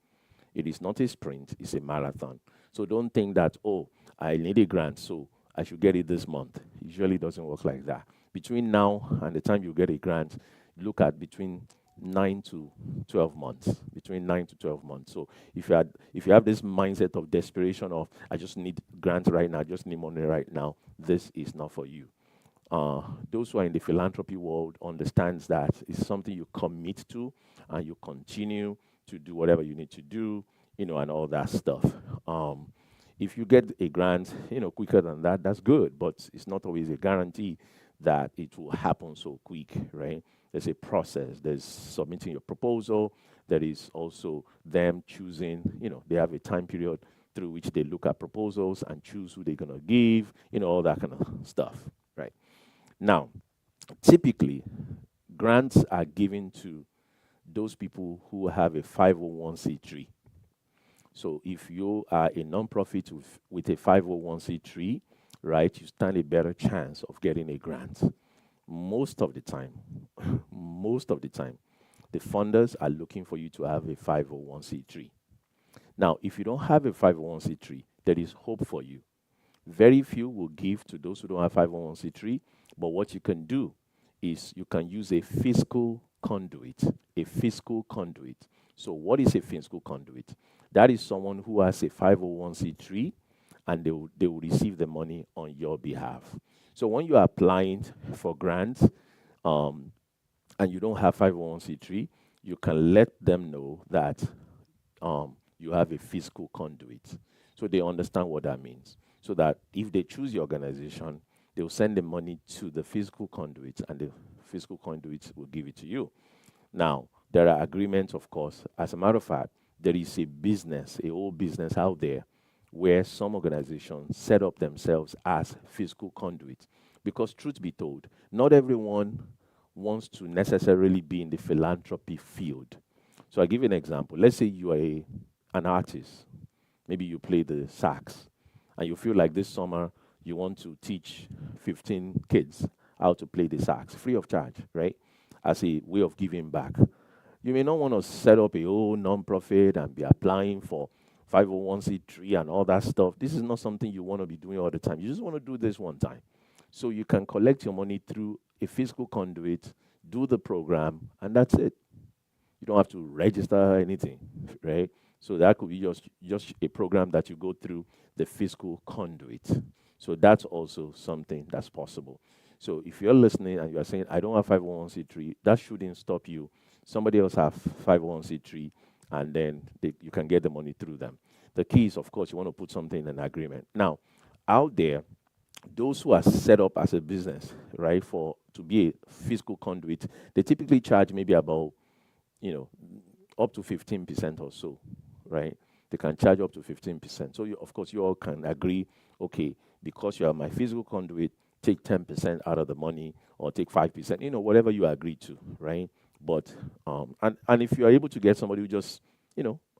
It is not a sprint, it's a marathon. So don't think that, oh, I need a grant, so I should get it this month. It usually doesn't work like that. Between now and the time you get a grant, look at between 9 to 12 months. Between 9 to 12 months. So if you have this mindset of desperation of I just need grant right now, I just need money right now, this is not for you. Those who are in the philanthropy world understands that it's something you commit to and you continue to do whatever you need to do, and all that stuff. If you get a grant, quicker than that, that's good, but it's not always a guarantee that it will happen so quick, right? There's a process. There's submitting your proposal. There is also them choosing, they have a time period through which they look at proposals and choose who they're going to give, all that kind of stuff, right? Now, typically, grants are given to those people who have a 501c3. So if you are a nonprofit with a 501c3, right, you stand a better chance of getting a grant. Most of the time, the funders are looking for you to have a 501c3. Now, if you don't have a 501c3, there is hope for you. Very few will give to those who don't have 501c3, but what you can do is you can use a fiscal conduit. A fiscal conduit. So what is a fiscal conduit? That is someone who has a 501c3 and they will receive the money on your behalf. So when you are applying for grants and you don't have 501c3, you can let them know that you have a fiscal conduit. So they understand what that means. So that if they choose your organization, they'll send the money to the fiscal conduit and the fiscal conduit will give it to you. Now, there are agreements, of course. As a matter of fact, there is a whole business out there where some organizations set up themselves as fiscal conduits. Because truth be told, not everyone wants to necessarily be in the philanthropy field. So I'll give you an example. Let's say you are an artist. Maybe you play the sax, and you feel like this summer you want to teach 15 kids how to play the sax free of charge, right? As a way of giving back. You may not want to set up a whole non-profit and be applying for 501c3 and all that stuff. This is not something you want to be doing all the time. You just want to do this one time. So you can collect your money through a fiscal conduit, do the program, and that's it. You don't have to register anything, right? So that could be just a program that you go through the fiscal conduit. So that's also something that's possible. So if you're listening and you're saying, I don't have 501c3, that shouldn't stop you. Somebody else have 501c3, and then you can get the money through them. The key is, of course, you want to put something in an agreement. Now, out there, those who are set up as a business, right, to be a fiscal conduit, they typically charge maybe about, up to 15% or so, right? They can charge up to 15%. So, of course, you all can agree, okay, because you are my fiscal conduit, take 10% out of the money or take 5%, whatever you agree to, right? But, and if you are able to get somebody who just,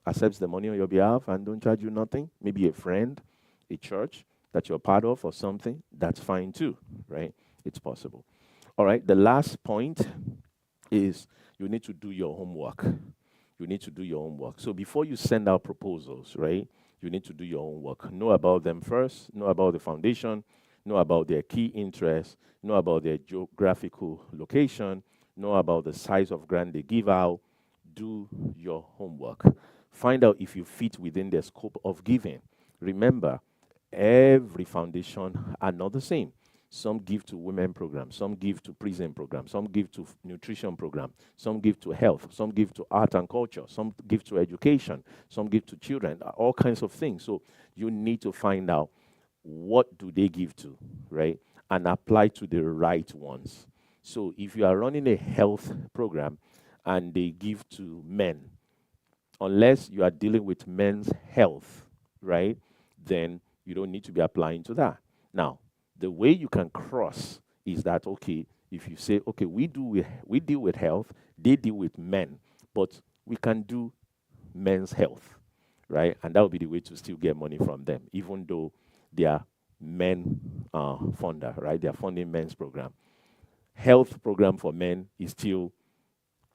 accepts the money on your behalf and don't charge you nothing, maybe a friend, a church that you're part of or something, that's fine too, right? It's possible. All right, the last point is you need to do your homework. You need to do your homework. So before you send out proposals, right, you need to do your homework. Know about them first, know about the foundation, know about their key interests, know about their geographical location, know about the size of grant they give out. Do your homework. Find out if you fit within their scope of giving. Remember, every foundation are not the same. Some give to women programs, some give to prison programs, some give to nutrition program, some give to health, some give to art and culture, some give to education, some give to children, all kinds of things. So you need to find out what do they give to, right? And apply to the right ones. So if you are running a health program and they give to men, unless you are dealing with men's health, right, then you don't need to be applying to that. Now, the way you can cross is that, okay, if you say, okay, we deal with health, they deal with men, but we can do men's health, right? And that would be the way to still get money from them, even though they are men funder, right? They are funding men's program. Health program for men is still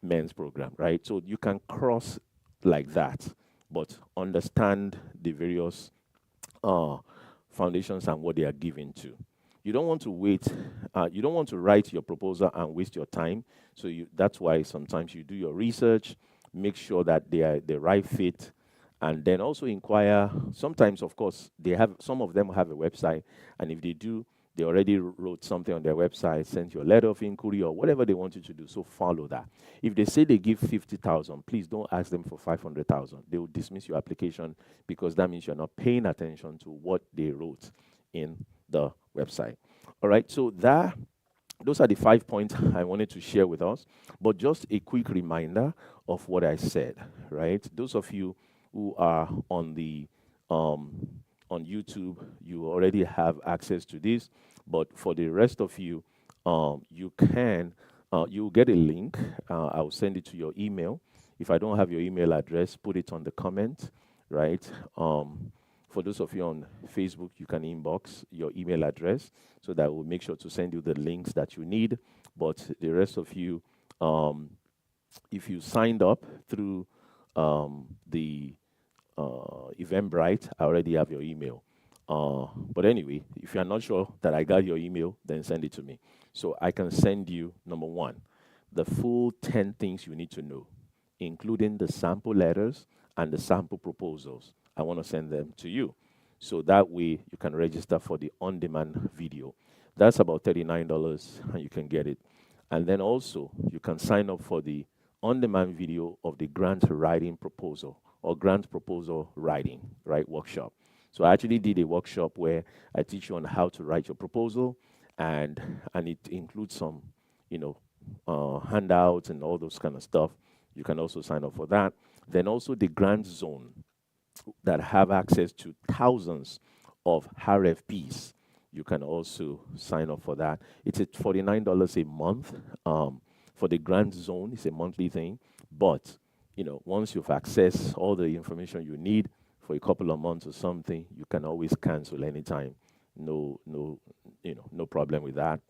men's program, right? So you can cross like that, but understand the various uh, foundations and what they are giving to. You don't want to wait. You don't want to write your proposal and waste your time. So that's why sometimes you do your research, make sure that they are the right fit, and then also inquire. Sometimes, of course, they have some of them have a website, and if they do, they already wrote something on their website, sent you a letter of inquiry or whatever they want you to do. So follow that. If they say they give 50,000, please don't ask them for 500,000. They will dismiss your application because that means you're not paying attention to what they wrote in the website. All right. So those are the 5 points I wanted to share with us. But just a quick reminder of what I said. Right. Those of you who are on the on YouTube, you already have access to this. But for the rest of you, you can you'll get a link. I'll send it to your email. If I don't have your email address, put it on the comment, right? For those of you on Facebook, you can inbox your email address so that we'll make sure to send you the links that you need. But the rest of you, if you signed up through the Eventbrite, I already have your email. But anyway, if you're not sure that I got your email, then send it to me. So I can send you, number one, the full 10 things you need to know, including the sample letters and the sample proposals. I want to send them to you. So that way you can register for the on-demand video. That's about $39 and you can get it. And then also you can sign up for the on-demand video of the grant writing proposal or grant proposal writing, right, workshop. So I actually did a workshop where I teach you on how to write your proposal, and it includes some, handouts and all those kind of stuff. You can also sign up for that. Then also the grant zone that have access to thousands of RFPs. You can also sign up for that. It's at $49 a month. For the grant zone, it's a monthly thing. But once you've accessed all the information you need for a couple of months or something, you can always cancel anytime. No problem with that.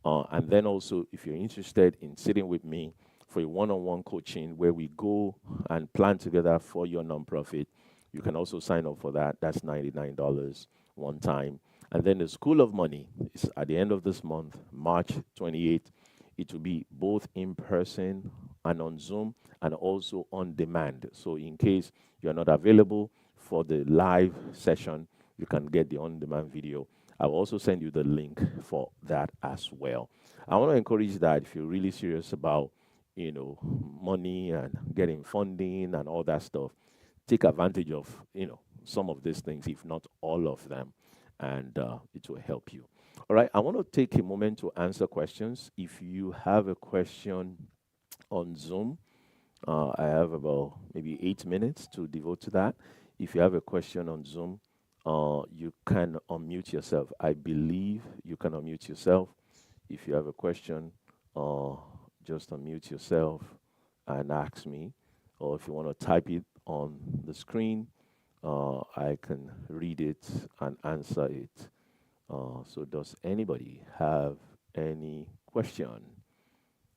And then also, if you're interested in sitting with me for a one-on-one coaching where we go and plan together for your nonprofit, you can also sign up for that. That's $99 one time. And then the School of Money is at the end of this month, March 28th. It will be both in person and on Zoom and also on demand. So in case you're not available for the live session, you can get the on-demand video. I'll also send you the link for that as well. I want to encourage that if you're really serious about, money and getting funding and all that stuff, take advantage of, some of these things, if not all of them, and it will help you. All right, I want to take a moment to answer questions. If you have a question on Zoom, I have about maybe 8 minutes to devote to that. If you have a question on Zoom, you can unmute yourself. I believe you can unmute yourself. If you have a question, just unmute yourself and ask me. Or if you want to type it on the screen, I can read it and answer it. So does anybody have any question?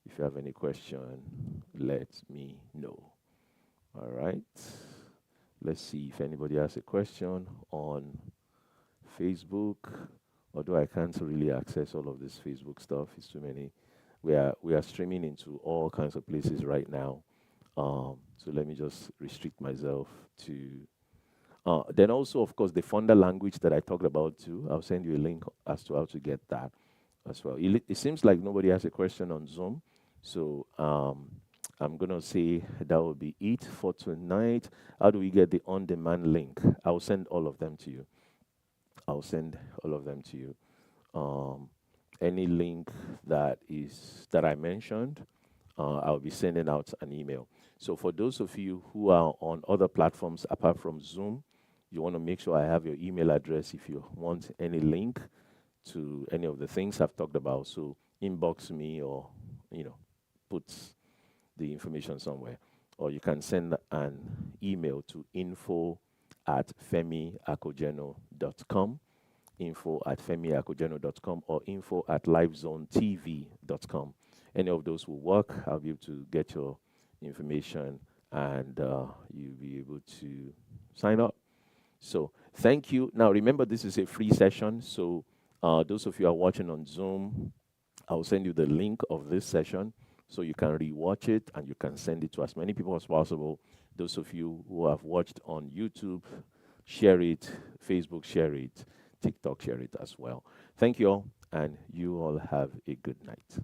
If you have any question, let me know. All right. Let's see if anybody has a question on Facebook although I can't really access all of this Facebook stuff. It's too many. We are streaming into all kinds of places right now. So let me just restrict myself to. Then also, of course, the Fonda language that I talked about too. I'll send you a link as to how to get that as well. It seems like nobody has a question on Zoom, so I'm gonna say that will be it for tonight. How do we get the on-demand link? I'll send all of them to you. I'll send all of them to you. Um, any link that I mentioned, I'll be sending out an email. So for those of you who are on other platforms apart from Zoom, you want to make sure I have your email address if you want any link to any of the things I've talked about. So inbox me or put the information somewhere. Or you can send an email to info@femiakogeno.com, info@femiakogeno.com, or info@livezonetv.com. Any of those will work. I'll be able to get your information and you'll be able to sign up. So thank you. Now remember, this is a free session. So those of you who are watching on Zoom, I'll send you the link of this session so you can rewatch it and you can send it to as many people as possible. Those of you who have watched on YouTube, share it, Facebook, share it, TikTok, share it as well. Thank you all, and you all have a good night.